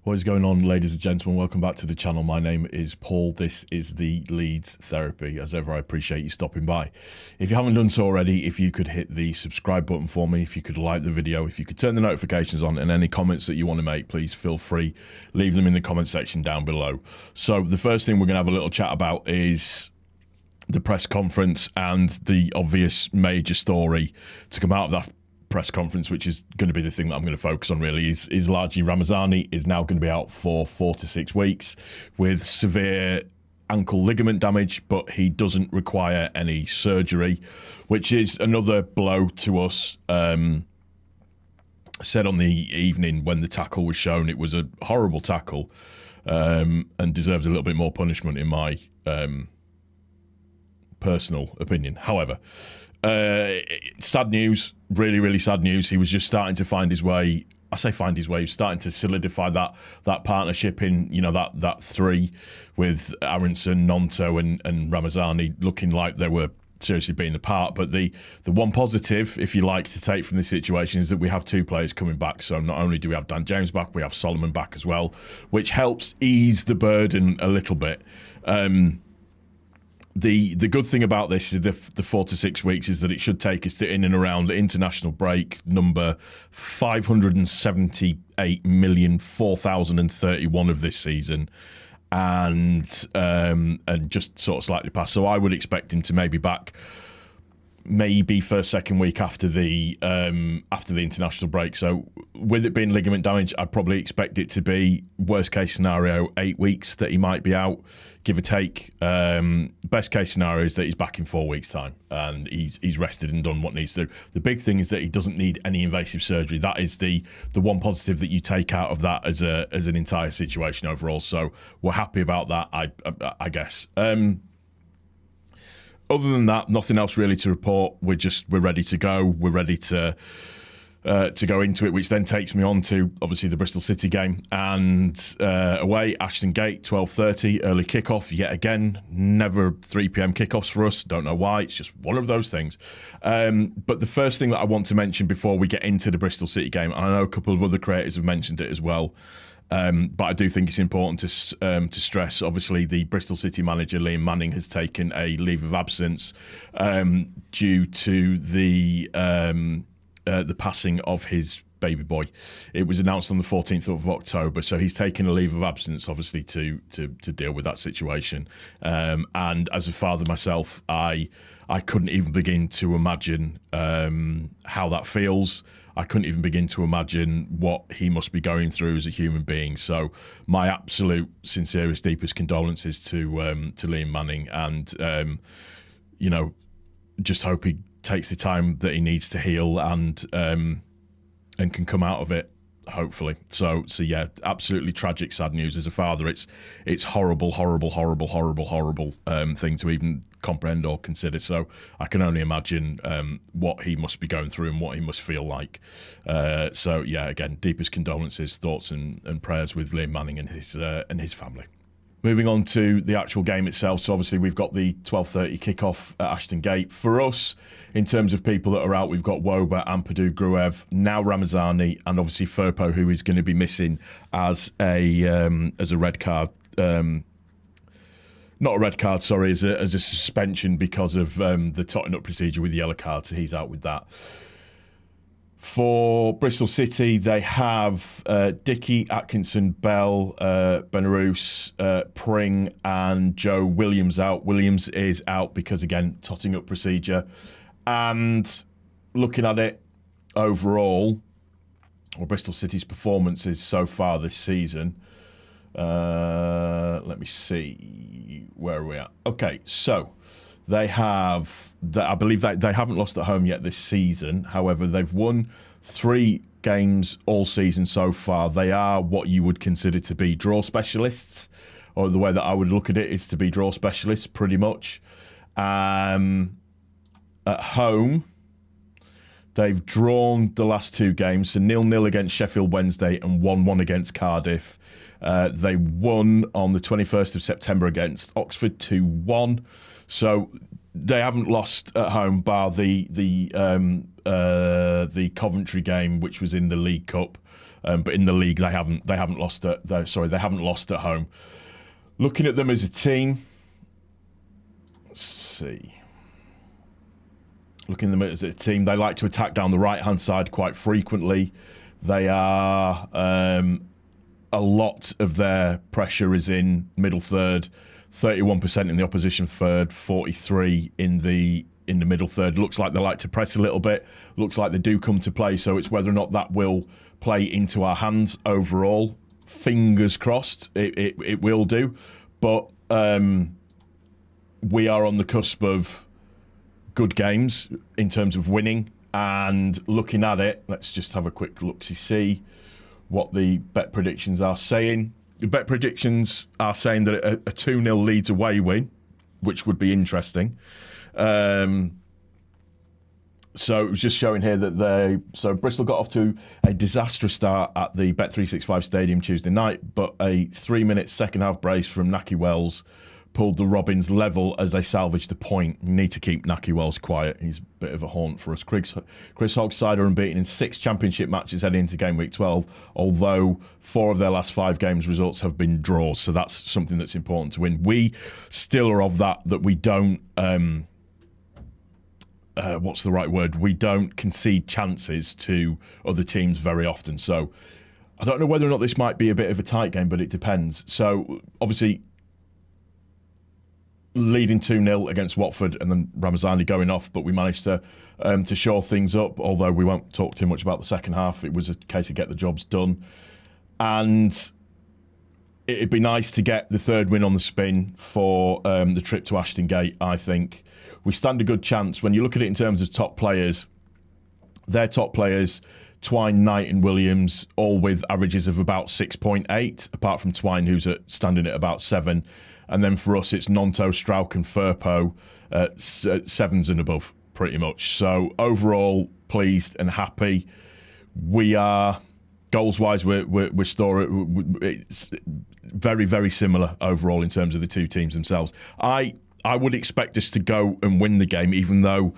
What is going on, ladies and gentlemen? Welcome back to the channel. My name is Paul. This is the Leeds Therapy. As ever, I appreciate you stopping by. If you haven't done so already, if you could hit the subscribe button for me, if you could like the video, if you could turn the notifications on, and any comments that you want to make, please feel free. Leave them in the comment section down below. So the first thing we're going to have a little chat about is the press conference and the obvious major story to come out of that press conference, which is going to be the thing that I'm going to focus on really, is largely Ramazani is now going to be out for 4 to 6 weeks with severe ankle ligament damage, but he doesn't require any surgery, which is another blow to us. Said on the evening when the tackle was shown, it was a horrible tackle and deserves a little bit more punishment in my personal opinion. However, sad news, really sad news. He was just starting to find his way. I say find his way. He was starting to solidify that partnership in, you know, that three with Aronson, Nonto and Ramazani, looking like they were seriously being apart. But the one positive, if you like, to take from this situation is that we have 2 players coming back. So not only do we have Dan James back, we have Solomon back as well, which helps ease the burden a little bit. The good thing about this is the 4 to 6 weeks is that it should take us to in and around the international break number 578,004,031 of this season, and just sort of slightly past. So I would expect him to maybe back maybe first, second week after the international break. So with it being ligament damage, I'd probably expect it to be worst case scenario 8 weeks that he might be out, give or take. Best case scenario is that he's back in 4 weeks time and he's rested and done what needs to do. The big thing is that he doesn't need any invasive surgery. That is the one positive that you take out of that as an entire situation overall. So we're happy about that, I guess. Other than that, nothing else really to report. We're ready to go. We're ready to go into it, which then takes me on to obviously the Bristol City game and away Ashton Gate, 12:30 early kickoff yet again. Never 3 p.m. kickoffs for us. Don't know why. It's just one of those things. But the first thing that I want to mention before we get into the Bristol City game, and I know a couple of other creators have mentioned it as well. But I do think it's important to stress, obviously, the Bristol City manager, Liam Manning, has taken a leave of absence due to the passing of his baby boy. It was announced on the 14th of October, so he's taken a leave of absence, obviously, to deal with that situation. And as a father myself, I couldn't even begin to imagine how that feels. I couldn't even begin to imagine what he must be going through as a human being. So my absolute sincerest, deepest condolences to Liam Manning, and you know, just hope he takes the time that he needs to heal and can come out of it, hopefully. So yeah, absolutely tragic, sad news. As a father, it's horrible thing to even comprehend or consider. So I can only imagine what he must be going through and what he must feel like. So yeah, again, deepest condolences, thoughts and prayers with Liam Manning and his family. Moving on to the actual game itself. So obviously we've got the 12:30 kickoff at Ashton Gate. For us, in terms of people that are out, we've got Woba, Ampadu, Gruev, now Ramazani, and obviously Firpo, who is going to be missing as a red card. Not a red card, sorry, as a suspension because of the totting up procedure with the yellow card. So he's out with that. For Bristol City, they have Dickey, Atkinson, Bell, Benarous, Pring, and Joe Williams out. Williams is out because, again, totting up procedure. And looking at it overall, or Bristol City's performances so far this season, let me see, where are we at? Okay, so they have, I believe they haven't lost at home yet this season. However, they've won 3 games all season so far. They are what you would consider to be draw specialists, or the way that I would look at it is to be draw specialists, pretty much. At home, they've drawn the last 2 games, so 0-0 against Sheffield Wednesday and 1-1 against Cardiff. They won on the 21st of September against Oxford 2-1. So they haven't lost at home, bar the Coventry game, which was in the League Cup. But in the league, they haven't lost at home. Looking at them as a team, let's see. Looking at them as a team, they like to attack down the right-hand side quite frequently. They are a lot of their pressure is in middle third, 31% in the opposition third, 43% in the middle third. Looks like they like to press a little bit. Looks like they do come to play. So it's whether or not that will play into our hands overall. Fingers crossed, it will do. But we are on the cusp of good games in terms of winning. And looking at it, let's just have a quick look-see what the bet predictions are saying. The bet predictions are saying that a 2-0 Leeds away win, which would be interesting. So it was just showing here that Bristol got off to a disastrous start at the Bet365 Stadium Tuesday night, but a 3-minute second half brace from Nahki Wells pulled the Robins level as they salvaged the point. You need to keep Nahki Wells quiet. He's a bit of a haunt for us. Chris Hogg's side are unbeaten in 6 championship matches heading into game week 12, although 4 of their last 5 games results have been draws, so that's something that's important to win. We still are of that we don't... what's the right word? We don't concede chances to other teams very often. So I don't know whether or not this might be a bit of a tight game, but it depends. So obviously leading 2-0 against Watford and then Ramazani going off, but we managed to shore things up, although we won't talk too much about the second half. It was a case of get the jobs done. And it'd be nice to get the 3rd win on the spin for the trip to Ashton Gate, I think. We stand a good chance. When you look at it in terms of top players, their top players, Twine, Knight and Williams, all with averages of about 6.8, apart from Twine, who's standing at about 7. And then for us, it's Nonto, Strauch and Firpo at 7s and above, pretty much. So overall, pleased and happy. We are, goals-wise, we're storing. It's very, very similar overall in terms of the two teams themselves. I would expect us to go and win the game, even though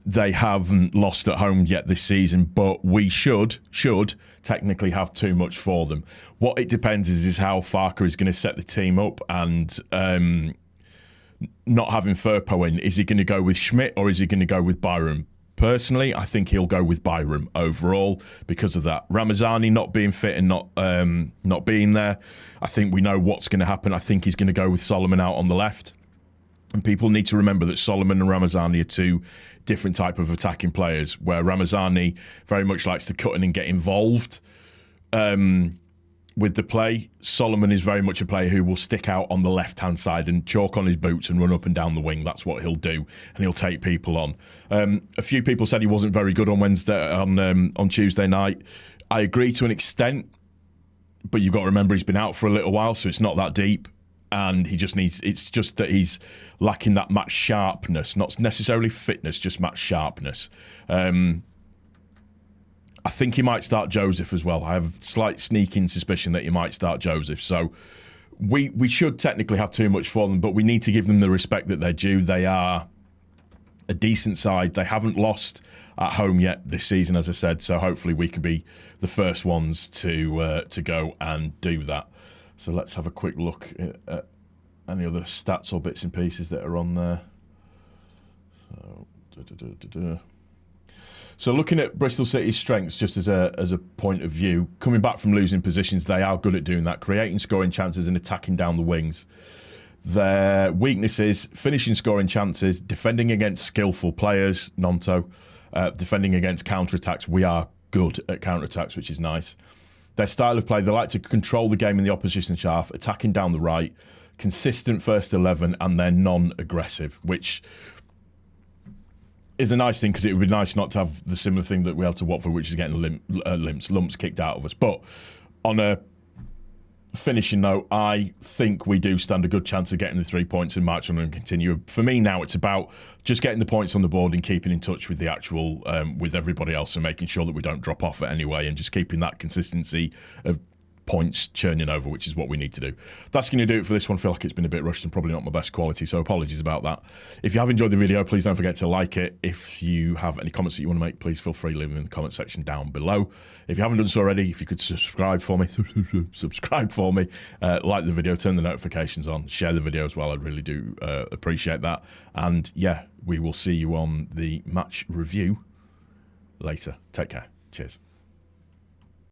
they haven't lost at home yet this season, but we should technically have too much for them. What it depends is how Farker is going to set the team up, and not having Firpo in, is he going to go with Schmidt or is he going to go with Byram? Personally, I think he'll go with Byram overall because of that. Ramazani not being fit and not being there, I think we know what's going to happen. I think he's going to go with Solomon out on the left. And people need to remember that Solomon and Ramazani are 2 different type of attacking players, where Ramazani very much likes to cut in and get involved with the play. Solomon is very much a player who will stick out on the left-hand side and chalk on his boots and run up and down the wing. That's what he'll do, and he'll take people on. A few people said he wasn't very good on Tuesday night. I agree to an extent, but you've got to remember he's been out for a little while, so it's not that deep. And it's just that he's lacking that match sharpness, not necessarily fitness, just match sharpness. I think he might start Joseph as well. I have a slight sneaking suspicion that he might start Joseph. So we should technically have too much for them, but we need to give them the respect that they're due. They are a decent side. They haven't lost at home yet this season, as I said, so hopefully we can be the first ones to go and do that. So let's have a quick look at any other stats or bits and pieces that are on there. So looking at Bristol City's strengths, just as a point of view, coming back from losing positions, they are good at doing that, creating scoring chances and attacking down the wings. Their weaknesses, finishing scoring chances, defending against skillful players, Nonto, defending against counter-attacks. We are good at counter-attacks, which is nice. Their style of play, they like to control the game in the opposition half, attacking down the right, consistent first 11, and they're non-aggressive, which is a nice thing because it would be nice not to have the similar thing that we had to Watford, which is getting lumps kicked out of us. But on a finishing note, I think we do stand a good chance of getting the 3 points and march on and continue. For me now, it's about just getting the points on the board and keeping in touch with the actual, with everybody else and making sure that we don't drop off at any way and just keeping that consistency of points churning over, which is what we need to do. That's going to do it for this one. I feel like it's been a bit rushed and probably not my best quality, so apologies about that. If you have enjoyed the video, please don't forget to like it. If you have any comments that you want to make, please feel free to leave them in the comment section down below. If you haven't done so already, if you could subscribe for me, like the video, turn the notifications on, share the video as well. I really do appreciate that. And yeah, we will see you on the match review later. Take care. Cheers.